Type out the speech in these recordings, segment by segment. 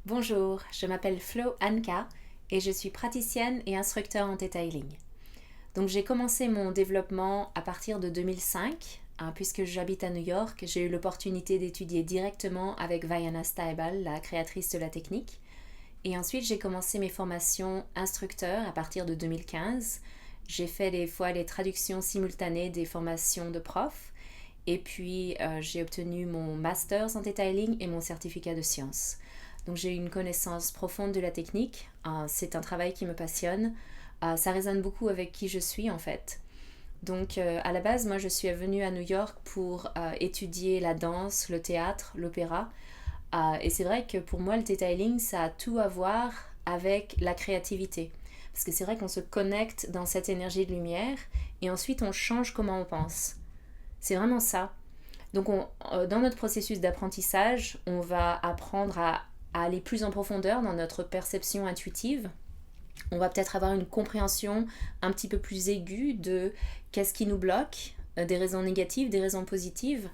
Bonjour, je m'appelle Flo Anka et je suis praticienne et instructeur en Theta Healing. Donc j'ai commencé mon développement à partir de 2005, puisque j'habite à New York, j'ai eu l'opportunité d'étudier directement avec Vaiana Staibal, la créatrice de la technique. Et ensuite j'ai commencé mes formations instructeur à partir de 2015. J'ai fait des fois les traductions simultanées des formations de prof. Et puis j'ai obtenu mon master en Theta Healing et mon certificat de sciences. Donc j'ai une connaissance profonde de la technique. C'est un travail qui me passionne. Ça résonne beaucoup avec qui je suis en fait. Donc à la base, moi je suis venue à New York pour étudier la danse, le théâtre, l'opéra. Et c'est vrai que pour moi le Theta Healing, ça a tout à voir avec la créativité. Parce que c'est vrai qu'on se connecte dans cette énergie de lumière et ensuite on change comment on pense. C'est vraiment ça. Donc dans notre processus d'apprentissage, on va apprendre à aller plus en profondeur dans notre perception intuitive. On va peut-être avoir une compréhension un petit peu plus aiguë de qu'est-ce qui nous bloque, des raisons négatives, des raisons positives.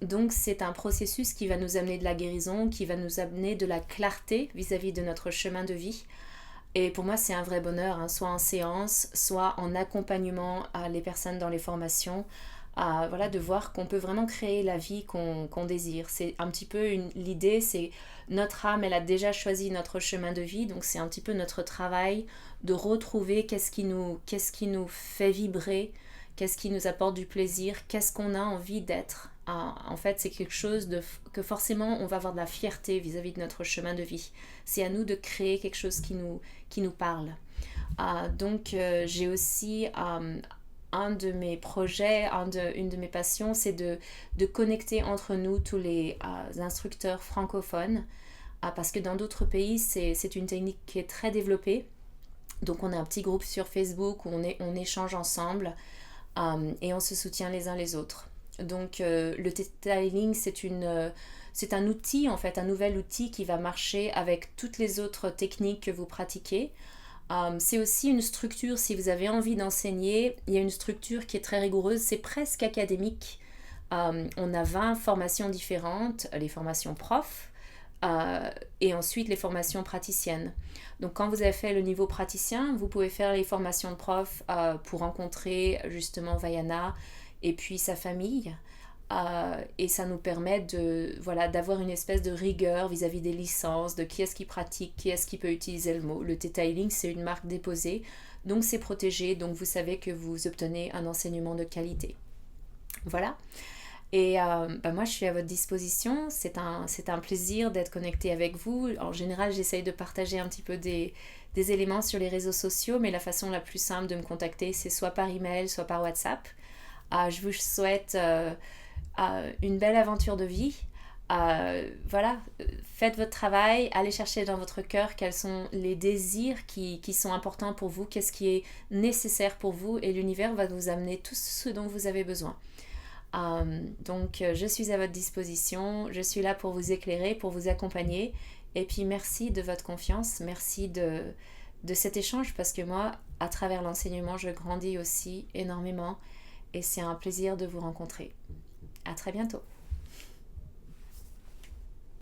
Donc c'est un processus qui va nous amener de la guérison, qui va nous amener de la clarté vis-à-vis de notre chemin de vie. Et pour moi, c'est un vrai bonheur, soit en séance, soit en accompagnement à les personnes dans les formations, voilà, de voir qu'on peut vraiment créer la vie qu'on désire. C'est un petit peu l'idée, c'est notre âme, elle a déjà choisi notre chemin de vie, donc c'est un petit peu notre travail de retrouver qu'est-ce qui nous fait vibrer, qu'est-ce qui nous apporte du plaisir, qu'est-ce qu'on a envie d'être. En fait, c'est quelque chose que forcément on va avoir de la fierté vis-à-vis de notre chemin de vie. C'est à nous de créer quelque chose qui nous parle. Donc j'ai aussi un de mes projets, une de mes passions, c'est de connecter entre nous tous les instructeurs francophones, parce que dans d'autres pays, c'est une technique qui est très développée. Donc on a un petit groupe sur Facebook où on échange ensemble et on se soutient les uns les autres. Donc le Theta Healing, c'est un outil, en fait, un nouvel outil qui va marcher avec toutes les autres techniques que vous pratiquez. C'est aussi une structure, si vous avez envie d'enseigner, il y a une structure qui est très rigoureuse, c'est presque académique. On a 20 formations différentes, les formations profs et ensuite les formations praticiennes. Donc quand vous avez fait le niveau praticien, vous pouvez faire les formations de prof pour rencontrer justement Vaiana et puis sa famille. Et ça nous permet d'avoir une espèce de rigueur vis-à-vis des licences, de qui est-ce qui pratique, qui est-ce qui peut utiliser le mot. Le Theta Healing, c'est une marque déposée, donc c'est protégé, donc vous savez que vous obtenez un enseignement de qualité. Voilà. Et moi, je suis à votre disposition. C'est un plaisir d'être connectée avec vous. En général, j'essaye de partager un petit peu des éléments sur les réseaux sociaux, mais la façon la plus simple de me contacter, c'est soit par email, soit par WhatsApp. Je vous souhaite une belle aventure de vie. Voilà, faites votre travail, allez chercher dans votre cœur quels sont les désirs qui sont importants pour vous, qu'est-ce qui est nécessaire pour vous, et l'univers va vous amener tout ce dont vous avez besoin. Donc je suis à votre disposition, je suis là pour vous éclairer, pour vous accompagner, et puis merci de votre confiance, merci de cet échange, parce que moi, à travers l'enseignement, je grandis aussi énormément, et c'est un plaisir de vous rencontrer. À très bientôt.